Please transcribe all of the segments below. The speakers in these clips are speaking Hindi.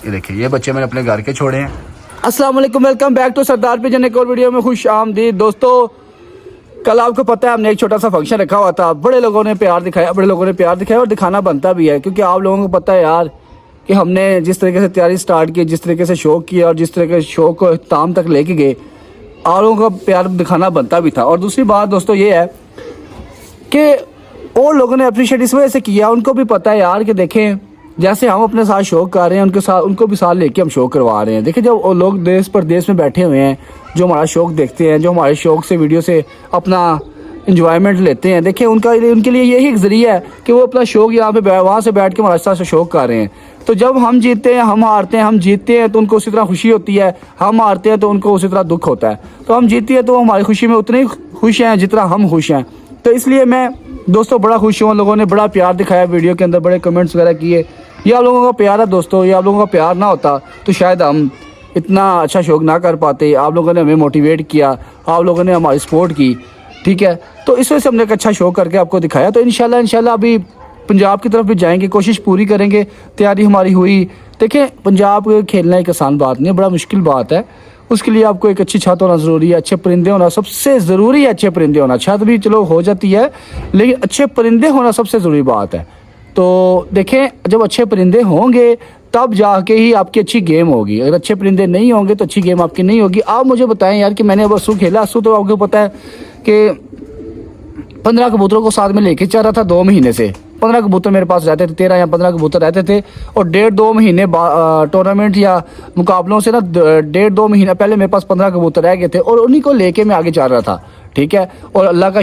ये देखिए ये बच्चे मैंने अपने घर के छोड़े हैं। अस्सलाम वालेकुम, welcome back to Sardar pigeon, एक और वीडियो में खुश आमदीद। दोस्तों कल आपको पता है हमने एक छोटा सा फंक्शन रखा हुआ था, बड़े लोगों ने प्यार दिखाया, और दिखाना बनता भी है, क्योंकि आप लोगों को पता है यार कि हमने जिस तरीके से तैयारी स्टार्ट की, जिस तरीके से शौक किया और जिस तरीके से शौक को इख्तिताम तक लेके गए, आप लोगों का प्यार दिखाना बनता भी था। और दूसरी बात दोस्तों ये है कि और लोगों ने अप्रिशिएट इस वजह से किया, उनको भी पता है यार कि देखें जैसे हम अपने साथ शौक कर रहे हैं उनको भी साथ लेके हम शौक करवा रहे हैं। देखिए जब वो लोग देश परदेश में बैठे हुए हैं, जो हमारा शौक देखते हैं, जो हमारे शौक से वीडियो से अपना इंजॉयमेंट लेते हैं, देखिए उनके लिए यही एक ज़रिया है कि वो अपना शौक यहाँ पे वहाँ से बैठ के हमारे साथ शौक कर रहे हैं। तो जब हम जीतते हैं, हम हारते हैं, हम जीतते हैं तो उनको उसी तरह खुशी होती है, हम हारते हैं तो उनको उसी तरह दुख होता है। तो हम जीतते हैं तो हमारी खुशी में उतने ही खुश हैं जितना हम खुश हैं। तो इसलिए मैं दोस्तों बड़ा खुश हूँ, लोगों ने बड़ा प्यार दिखाया वीडियो के अंदर, बड़े कमेंट्स वगैरह किए। ये आप लोगों का प्यार है दोस्तों, ये आप लोगों का प्यार ना होता तो शायद हम इतना अच्छा शौक ना कर पाते। आप लोगों ने हमें मोटिवेट किया, आप लोगों ने हमारी सपोर्ट की, ठीक है। तो इस वजह से हमने एक अच्छा शौक करके आपको दिखाया। तो इंशाल्लाह अभी पंजाब की तरफ भी जाएंगे, कोशिश पूरी करेंगे। तैयारी हमारी हुई, देखें पंजाब खेलना एक आसान बात नहीं है, बड़ा मुश्किल बात है। उसके लिए आपको एक अच्छी छत होना ज़रूरी है, अच्छे परिंदे होना सबसे ज़रूरी है। अच्छे परिंदे होना, छत भी चलो हो जाती है, लेकिन अच्छे परिंदे होना सबसे ज़रूरी बात है। तो देखें जब अच्छे परिंदे होंगे तब जाके ही आपकी अच्छी गेम होगी। अगर अच्छे परिंदे नहीं होंगे तो अच्छी गेम आपकी नहीं होगी। आप मुझे बताएं यार कि मैंने अब असू खेला, असू तो आपको पता है कि 15 कबूतरों को साथ में लेके चल रहा था 2 महीने से। 15 कबूतर मेरे पास रहते थे, 13 या 15 कबूतर रहते थे। और 1.5-2 महीने टूर्नामेंट या मुकाबलों से ना 1.5-2 महीने पहले मेरे पास 15 कबूतर रह गए थे और उन्हीं को लेके मैं आगे चल रहा था, ठीक है। और अल्लाह का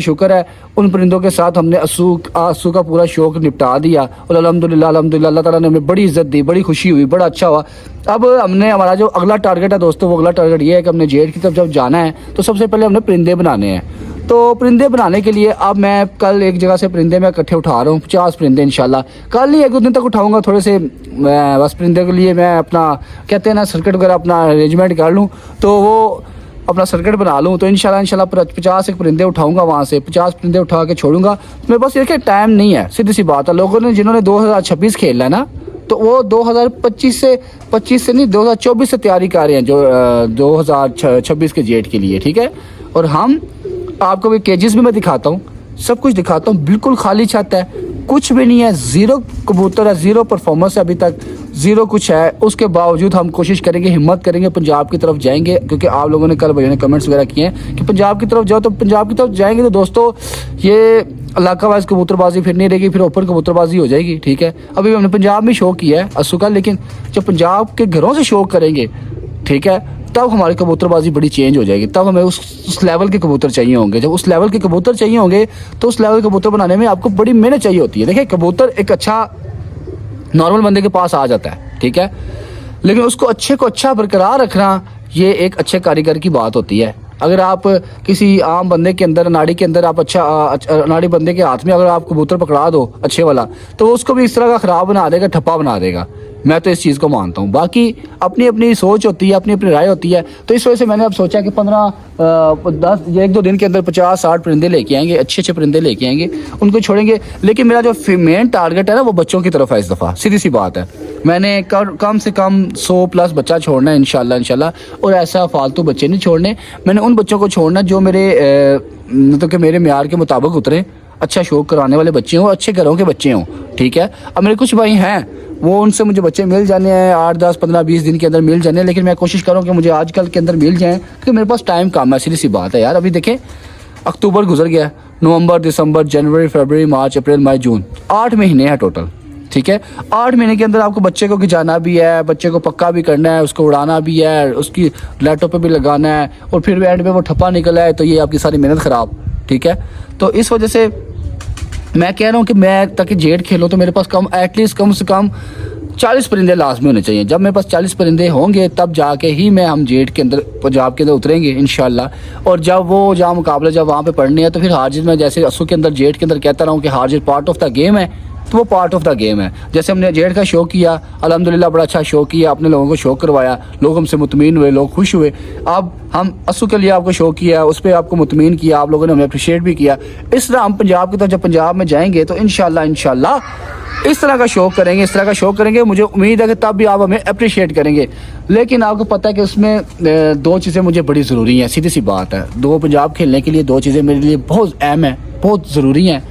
शुक्र है उन परिंदों के साथ हमने असू का पूरा शौक निपटा दिया। और अल्हम्दुलिल्लाह अल्लाह ताला ने हमें बड़ी इज्जत दी, बड़ी खुशी हुई, बड़ा अच्छा हुआ। अब हमने हमारा जो अगला टारगेट है दोस्तों, वो अगला टारगेट ये है कि हमने जेठ की तरफ जब जाना है तो सबसे पहले हमने परिंदे बनाने हैं। तो परिंदे बनाने के लिए अब मैं कल एक जगह से परिंदे मैं इकट्ठे उठा रहा हूँ, 50 परिंदे इंशाल्लाह। कल नहीं 1-2 दिन तक उठाऊंगा, थोड़े से बस परिंदे के लिए मैं अपना कहते हैं ना सर्किट वगैरह अपना अरेंजमेंट कर लूँ, तो वो अपना सर्किट बना लूँ। तो इंशाल्लाह 50 एक परिंदे उठाऊंगा, वहाँ से 50 परिंदे उठा के छोड़ूंगा। मेरे पास देखिए टाइम नहीं है, सीधी सी बात है। लोगों ने जिन्होंने 2026 खेलना है ना, तो वो 2025 से नहीं 2024 से तैयारी कर रहे हैं, जो 2026 के जेठ के लिए, ठीक है। और हम आपको भी केजेस भी मैं दिखाता हूँ, सब कुछ दिखाता हूँ। बिल्कुल खाली छत है, कुछ भी नहीं है, 0 कबूतर है, 0 परफॉर्मेंस है, अभी तक 0 कुछ है। उसके बावजूद हम कोशिश करेंगे, हिम्मत करेंगे, पंजाब की तरफ जाएंगे। क्योंकि आप लोगों ने कल भैया ने कमेंट्स वगैरह किए हैं कि पंजाब की तरफ जाओ, तो पंजाब की तरफ जाएंगे तो दोस्तों ये इलाका वाइज कबूतरबाजी फिर नहीं रहेगी, फिर ओपन कबूतरबाजी हो जाएगी, ठीक है। अभी हमने पंजाब में शौक किया है असू का, लेकिन जब पंजाब के घरों से शौक करेंगे, ठीक है, तब हमारी कबूतरबाजी बड़ी चेंज हो जाएगी। तब हमें उस लेवल के कबूतर चाहिए होंगे। जब उस लेवल के कबूतर चाहिए होंगे तो उस लेवल के कबूतर बनाने में आपको बड़ी मेहनत चाहिए होती है। देखिए कबूतर एक अच्छा नॉर्मल बंदे के पास आ जाता है, ठीक है, लेकिन उसको अच्छे को अच्छा बरकरार रखना ये एक अच्छे कारीगर की बात होती है। अगर आप किसी आम बंदे के अंदर, नाड़ी के अंदर आप अच्छा नाड़ी बंदे के हाथ में अगर आप कबूतर पकड़ा दो अच्छे वाला, तो वो उसको भी इस तरह का ख़राब बना देगा, ठप्पा बना देगा। मैं तो इस चीज़ को मानता हूँ। बाकी अपनी अपनी सोच होती है, अपनी अपनी राय होती है। तो इस वजह से मैंने अब सोचा कि 1-2 दिन के अंदर 50-60 परिंदे लेके आएंगे, अच्छे परिंदे लेके आएंगे, उनको छोड़ेंगे। लेकिन मेरा जो मेन टारगेट है ना, वो बच्चों की तरफ है इस दफ़ा, सीधी सी बात है। मैंने कम से कम 100+ बच्चा छोड़ना है इंशाल्लाह। और ऐसा फालतू बच्चे नहीं छोड़ने, मैंने उन बच्चों को छोड़ना जो मेरे मतलब कि मेरे म्यार के मुताबिक उतरे, अच्छा शौक कराने वाले बच्चे हों, अच्छे घरों के बच्चे हों, ठीक है। अब मेरे कुछ भाई हैं, वो उनसे मुझे बच्चे मिल जाने हैं 8-10-15-20 दिन के अंदर मिल जाने हैं, लेकिन मैं कोशिश करूँ कि मुझे आजकल के अंदर मिल जाएँ, क्योंकि मेरे पास टाइम कम है, सीधी सी बात है यार। अभी देखें अक्टूबर गुजर गया, नवंबर, दिसंबर, जनवरी, फरवरी, मार्च, अप्रैल, मई, जून, 8 महीने हैं टोटल, ठीक है। 8 महीने के अंदर आपको बच्चे को खिंचाना भी है, बच्चे को पक्का भी करना है, उसको उड़ाना भी है, उसकी लैपटॉप पे भी लगाना है, और फिर एंड में वो ठप्पा निकला है तो ये आपकी सारी मेहनत ख़राब, ठीक है। तो इस वजह से मैं कह रहा हूँ कि मैं ताकि जेठ खेलूँ तो मेरे पास एटलीस्ट कम से कम 40 परिंदे लाजमी होने चाहिए। जब मेरे पास 40 परिंदे होंगे तब जाके ही हम जेठ के अंदर पंजाब के अंदर उतरेंगे इंशाल्लाह। और जब वो जहाँ मुकाबला जब वहाँ पे पढ़ने हैं तो फिर हार जीत में, जैसे असू के अंदर जेठ के अंदर कहता रहा हूँ कि हार जीत पार्ट ऑफ द गेम है, तो वो पार्ट ऑफ द गेम है। जैसे हमने जेठ का शो किया, अल्हम्दुलिल्लाह बड़ा अच्छा शो किया, अपने लोगों को शो करवाया, लोग हमसे मुतमीन हुए, लोग खुश हुए। अब हम असू के लिए आपको शो किया, उस पर आपको मुतमीन किया, आप लोगों ने हमें अप्रिशिएट भी किया। इस तरह हम पंजाब की तरफ जब पंजाब में जाएंगे तो इंशाल्लाह इस तरह का शौक करेंगे, इस तरह का शौक करेंगे, मुझे उम्मीद है कि तब भी आप हमें अप्रिशिएट करेंगे। लेकिन आपको पता है कि उसमें दो चीज़ें मुझे बड़ी ज़रूरी हैं, सीधी सी बात है। दो पंजाब खेलने के लिए दो चीज़ें मेरे लिए बहुत अहम हैं, बहुत ज़रूरी हैं।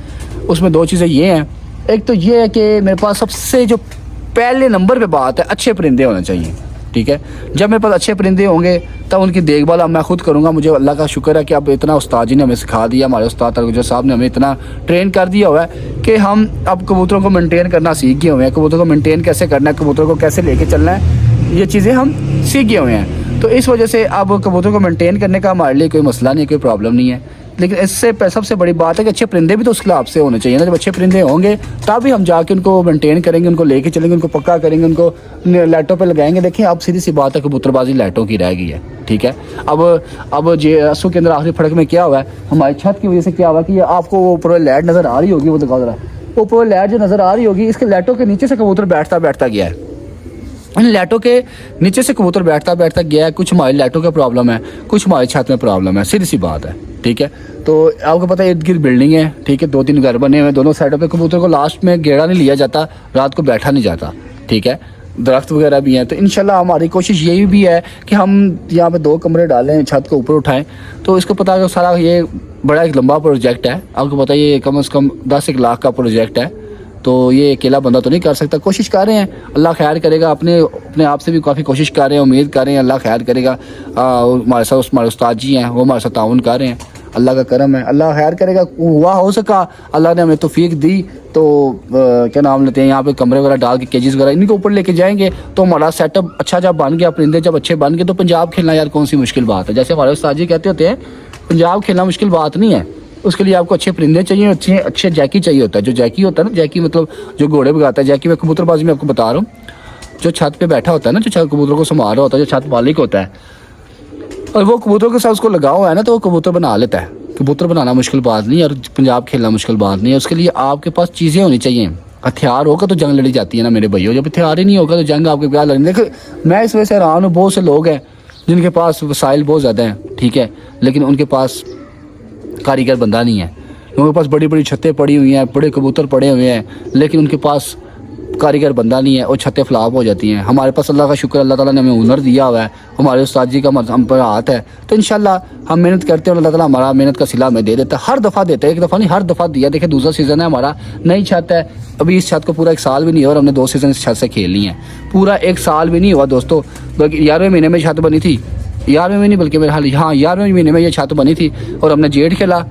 उसमें दो चीज़ें ये हैं, एक तो ये है कि मेरे पास सबसे जो पहले नंबर पे बात है, अच्छे परिंदे होने चाहिए, ठीक है। जब मेरे पास अच्छे परिंदे होंगे तब उनकी देखभाल अब मैं खुद करूँगा। मुझे अल्लाह का शुक्र है कि अब इतना उस्ताद जी ने हमें सिखा दिया, हमारे उस्ताद तरगुजर साहब ने हमें इतना ट्रेन कर दिया हुआ है कि हम अब कबूतरों को मेंटेन करना सीख गए हुए हैं। कबूतरों को मेंटेन कैसे करना है, कबूतरों को कैसे लेके चलना है, ये चीज़ें हम सीख गए हुए हैं। तो इस वजह से अब कबूतरों को मेंटेन करने का हमारे लिए कोई मसला नहीं, कोई प्रॉब्लम नहीं है। लेकिन इससे सबसे बड़ी बात है कि अच्छे परिंदे भी तो उस हिसाब से होने चाहिए ना। जब अच्छे परिंदे होंगे तभी हम जाके उनको मेंटेन करेंगे, उनको लेके चलेंगे, उनको पक्का करेंगे, उनको लाइटों पे लगाएंगे। देखिए अब सीधी सी बात है, कबूतरबाजी लाइटों की रह गई है, ठीक है। अब JSU के अंदर आखिरी फड़क में क्या हुआ है, हमारी छत की वजह से क्या हुआ कि आपको वो ऊपर लाइट नज़र आ रही होगी, वो दिखाओ जरा, ऊपर लाइट जो नज़र आ रही होगी, इसके लाइटों के नीचे से कबूतर बैठता गया है। इन लाइटों के नीचे से कबूतर बैठता गया है। कुछ हमारी लाइटों का प्रॉब्लम है, कुछ हमारी छत में प्रॉब्लम है, सीधी सी बात है, ठीक है। तो आपको पता है इर्द गिर्द बिल्डिंग है, ठीक है, 2-3 घर बने हुए हैं दोनों साइडों पे। कबूतर को लास्ट में गेड़ा नहीं लिया जाता, रात को बैठा नहीं जाता, ठीक है। दरख्त वगैरह भी हैं। तो इंशाल्लाह हमारी कोशिश यही भी है कि हम यहाँ पे 2 कमरे डालें, छत को ऊपर उठाएं। तो इसको पता है सारा ये बड़ा एक लंबा प्रोजेक्ट है, आपको पता है ये कम से कम 10-1 लाख का प्रोजेक्ट है। तो ये अकेला बंदा तो नहीं कर सकता। कोशिश कर रहे हैं, अल्लाह खैर करेगा। अपने आप से भी काफ़ी कोशिश कर रहे हैं, उम्मीद कर रहे हैं अल्लाह खैर करेगा। हमारे साथ हमारे उस्ताद जी हैं, वो हमारे साथ ताउन कर रहे हैं, अल्लाह का करम है, अल्लाह खैर करेगा। हुआ हो सका, अल्लाह ने हमें तौफीक दी तो क्या नाम लेते हैं, यहाँ पे कमरे वगैरह डाल के केजेस वगैरह इनके ऊपर लेके जाएंगे तो हमारा सेटअप अच्छा जब बन गया, परिंदे जब अच्छे बन गए तो पंजाब खेलना यार कौन सी मुश्किल बात है। जैसे हमारे उस्ताद जी कहते होते हैं, पंजाब खेलना मुश्किल बात नहीं है। उसके लिए आपको अच्छे परिंदे चाहिए, अच्छे जैकी चाहिए होता है। जो जैकी होता है ना, जैकी मतलब जो घोड़े भगाता है, जैकी में कबूतरबाजी में आपको बता रहा हूँ, जो छत पे बैठा होता है ना, जो छत कबूतरों को संभाल रहा होता है, जो छत मालिक होता है, और वो कबूतरों के साथ उसको लगाव है ना, तो वो कबूतर बना लेता है। कबूतर बनाना मुश्किल बात नहीं है और पंजाब खेलना मुश्किल बात नहीं है। उसके लिए आपके पास चीज़ें होनी चाहिए। हथियार होगा तो जंग लड़ी जाती है ना मेरे भैया, जब हथियार ही नहीं होगा तो जंग आपके प्यार लड़नी। देखो मैं इस वजह से हैरान हूँ, बहुत से लोग हैं जिनके पास वसाइल बहुत ज़्यादा हैं, ठीक है, लेकिन उनके पास कारीगर बंदा नहीं है। लोगों के पास बड़ी बड़ी छतें पड़ी हुई हैं, बड़े कबूतर पड़े हुए हैं, लेकिन उनके पास कारीगर बंदा नहीं है और छतें फ्लॉप हो जाती हैं। हमारे पास अल्लाह का शुक्र, अल्लाह ताला ने हमें हुनर दिया हुआ है, हमारे उस्ताद जी का हम पर हाथ है। तो इंशाल्लाह हम मेहनत करते हैं, अल्लाह ताला हमारा मेहनत का सिला हमें दे देता है। हर दफ़ा देता है, एक दफ़ा नहीं हर दफ़ा दिया। देखिए दूसरा सीज़न है हमारा, नई छत है, अभी इस छत को पूरा 1 साल भी नहीं हुआ और हमने 2 सीज़न इस छत से खेल ली हैं। पूरा 1 साल भी नहीं हुआ दोस्तों, बल्कि 11वें महीने में छत बनी थी, 11वें में नहीं बल्कि मेरे हाल, हाँ 11वें महीने में ये छत बनी थी और हमने जेठ खेला,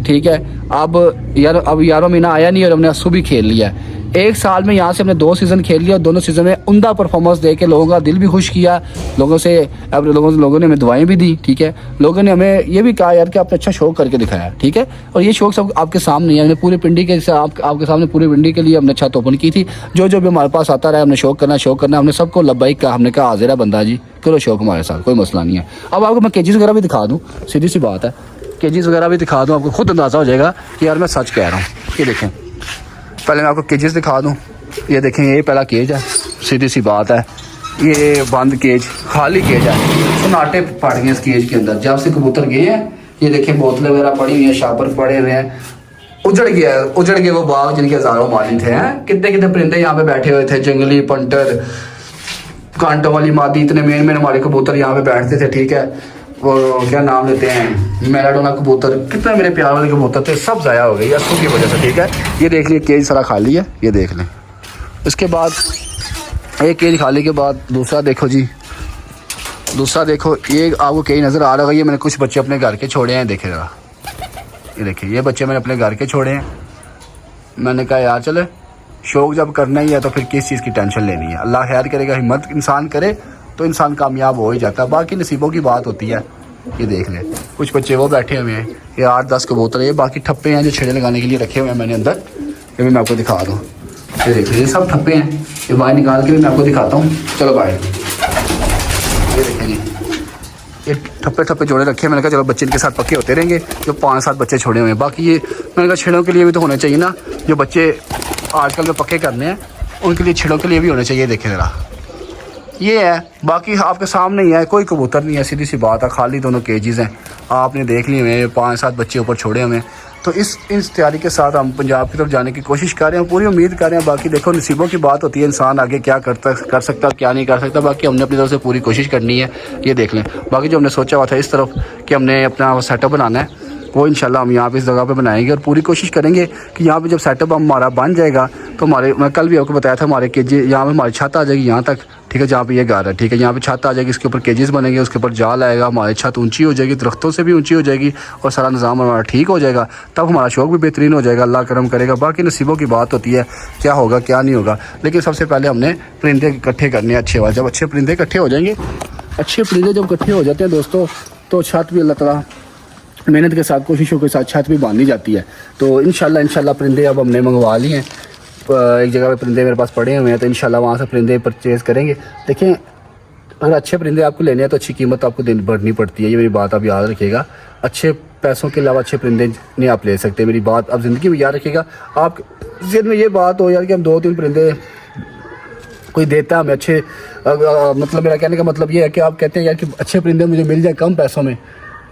ठीक है। अब 11वां महीना आया नहीं और हमने असू भी खेल लिया। 1 साल में यहाँ से हमने 2 सीज़न खेल लिया और दोनों सीज़न में उम्दा परफॉर्मेंस दे के लोगों का दिल भी खुश किया। लोगों ने हमें दुआएं भी दी, ठीक है। लोगों ने हमें ये भी कहा यार कि आपने अच्छा शौक करके दिखाया, ठीक है। और ये शौक सब आपके सामने है, हमने पूरी पिंडी के आपके सामने पूरी पिंडी के लिए हमने छत ओपन की थी। जो भी हमारे पास आता रहा हमने शौक करना, हमने सबको लब्बाइक कहा, हमने कहा हाजिर है बंदा जी, करो शौक हमारे साथ, कोई मसला नहीं है। अब आपको मैं केजेस वगैरह भी दिखा दूँ, सीधी सी बात है, केजेस वगैरह भी दिखा दूँ, आपको खुद अंदाज़ा हो जाएगा कि यार मैं सच कह रहा हूँ। ये देखें, पहले मैं आपको केजेस दिखा दूँ। ये देखें, ये पहला केज है, सीधी सी बात है, ये बंद केज, खाली केज है, सन्नाटे पड़ गए इस केज के अंदर जब से कबूतर गए हैं। ये देखें बोतलें वगैरह पड़ी हुई हैं, शापर पड़े हुए हैं, उजड़ गए वो बाग जिनके हज़ारों माली थे। हैं कितने परिंदे यहाँ पे बैठे हुए थे, जंगली पंटर, कांटों वाली मादी, इतने मेन हमारे कबूतर यहाँ पे बैठते थे, ठीक है। वो क्या नाम लेते हैं, मैराडोना कबूतर, कितने मेरे प्यार वाले कबूतर थे, सब ज़ाया हो गई असू की वजह से, ठीक है। ये देख लीजिए केज सारा खाली है, ये देख लें। इसके बाद एक केज खाली के बाद दूसरा देखो जी, दूसरा देखो, ये आपको केज नज़र आ रहा होगा। ये मैंने कुछ बच्चे अपने घर के छोड़े हैं, देखे ज़रा, ये देखिए, ये बच्चे मैंने अपने घर के छोड़े हैं। मैंने कहा यार चले शौक जब करना ही है तो फिर किस चीज़ की टेंशन लेनी है। अल्लाह खैर करेगा, हिम्मत इंसान करे तो इंसान कामयाब हो ही जाता है, बाकी नसीबों की बात होती है। ये देख लें, कुछ बच्चे वो बैठे हुए हैं, ये 8-10 कबूतर, ये बाकी ठप्पे हैं जो छेड़े लगाने के लिए रखे हुए हैं मैंने अंदर। ये भी मैं आपको दिखा दूँ, ये देखिए, ये सब ठप्पे हैं, ये बाहर निकाल के भी मैं आपको दिखाता हूँ। चलो बाहर, ये देखें जी, ये ठप्पे जोड़े रखे हैं। मैंने कहा चलो बच्चे इनके साथ पक्के होते रहेंगे, जो 5-7 बच्चे छोड़े हुए हैं। बाकी ये मैंने कहा छेड़ों के लिए भी तो होने चाहिए ना, जो बच्चे आजकल में पक्के करने हैं उनके लिए छेड़ों के लिए भी होने चाहिए। देखें ज़रा, ये है, बाकी आपके सामने ही है, कोई कबूतर नहीं है, सीधी सी बात है, खाली दोनों केजेस हैं, आपने देख लिए हुए 5-7 बच्चे ऊपर छोड़े हुए हैं। तो इस तैयारी के साथ हम पंजाब की तरफ जाने की कोशिश कर रहे हैं, पूरी उम्मीद कर रहे हैं। बाकी देखो नसीबों की बात होती है, इंसान आगे क्या कर सकता क्या नहीं कर सकता। बाकी हमने अपनी तरफ से पूरी कोशिश करनी है, ये देख लें। बाकी जो हमने सोचा हुआ था इस तरफ कि हमने अपना सेटअप बनाना है, वो इंशाल्लाह हम यहाँ पे इस जगह पे बनाएंगे और पूरी कोशिश करेंगे कि यहाँ पे जब सेटअप हमारा बन जाएगा तो मैं कल भी आपको बताया था हमारे केजी यहाँ पे हमारी छत आ जाएगी यहाँ तक, ठीक है, जहाँ पे ये घर है, ठीक है, यहाँ पे छत आ जाएगी, इसके ऊपर केजेस बनेंगे, उसके ऊपर जाल आएगा, हमारी छत ऊंची हो जाएगी, दरख्तों से भी ऊंची हो जाएगी और सारा निज़ाम हमारा ठीक हो जाएगा। तब हमारा शौक भी बेहतरीन हो जाएगा, अल्लाह करम करेगा। बाकी नसीबों की बात होती है, क्या होगा क्या नहीं होगा। लेकिन सबसे पहले हमने परिंदे इकट्ठे करने हैं अच्छे वाले। जब अच्छे परिंदे इकट्ठे हो जाएंगे, अच्छे परिंदे जब इकट्ठे हो जाते हैं दोस्तों, तो छत भी अल्लाह ताला मेहनत के साथ, कोशिशों के साथ छत भी बांधी जाती है। तो इंशाल्लाह परिंदे अब हमने मंगवा लिए हैं। एक जगह पे परिंदे मेरे पास पड़े हुए हैं, तो इंशाल्लाह वहाँ से परिंदे परचेज़ करेंगे। देखें, अगर अच्छे परिंदे आपको लेने हैं तो अच्छी कीमत आपको भरनी पड़ती है, ये मेरी बात आप याद रखिएगा। अच्छे पैसों के अलावा अच्छे परिंदे नहीं आप ले सकते, मेरी बात आप ज़िंदगी में याद रखिएगा। आप ज़िंदगी में ये बात हो यार कि हम 2-3 परिंदे कोई देता है हमें अच्छे, मतलब मेरा कहने का मतलब ये है कि आप कहते हैं यार कि अच्छे परिंदे मुझे मिल जाए कम पैसों में,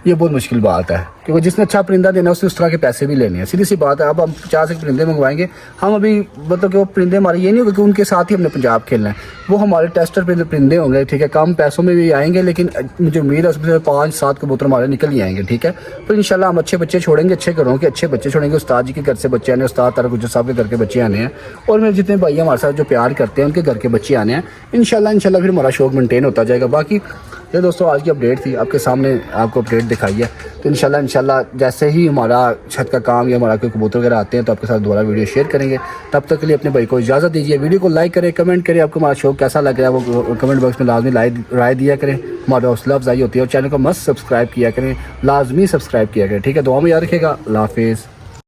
ये बहुत मुश्किल बात है, क्योंकि जिसने अच्छा परिंदा देना है उससे उस तरह के पैसे भी लेने हैं। सीधी सी बात है। अब हम 50 एक परिंदे मंगवाएंगे, हम अभी मतलब कि वो परिंदे हमारे ये नहीं होगा कि उनके साथ ही हमने पंजाब खेलना है, वो हमारे टेस्टर परिंदे होंगे, ठीक है, कम पैसों में भी आएंगे, लेकिन मुझे उम्मीद है उसमें से 5-7 कबूतर हमारे निकल ही आएंगे, ठीक है। तो इंशाल्लाह हम अच्छे बच्चे छोड़ेंगे, अच्छे घरों के अच्छे बच्चे छोड़ेंगे। उस्ताद जी के घर से बच्चे आने, उस्ताद तारा गुजर साहब के घर के बच्चे आने हैं, और मेरे जितने भाई हमारे साथ जो प्यार करते हैं उनके घर के बच्चे आने हैं। इंशाल्लाह फिर हमारा शौक मेंटेन होता जाएगा। बाकी ये दोस्तों आज की अपडेट थी, आपके सामने आपको अपडेट दिखाई है। तो इंशाल्लाह जैसे ही हमारा छत का काम या हमारा कोई कबूतर वगैरह आते हैं तो आपके साथ दोबारा वीडियो शेयर करेंगे। तब तक के लिए अपने भाई को इजाज़त दीजिए। वीडियो को लाइक करें, कमेंट करें, आपको हमारा शौक कैसा लग रहा है वो कमेंट बॉक्स में लाजमी राय दिया करें, हमारी हौसला अफजाई होती है। और चैनल को मस्त सब्सक्राइब किया करें, लाजमी सब्सक्राइब किया करें, ठीक है। दुआ में याद रखिएगा। अल्लाह हाफिज़।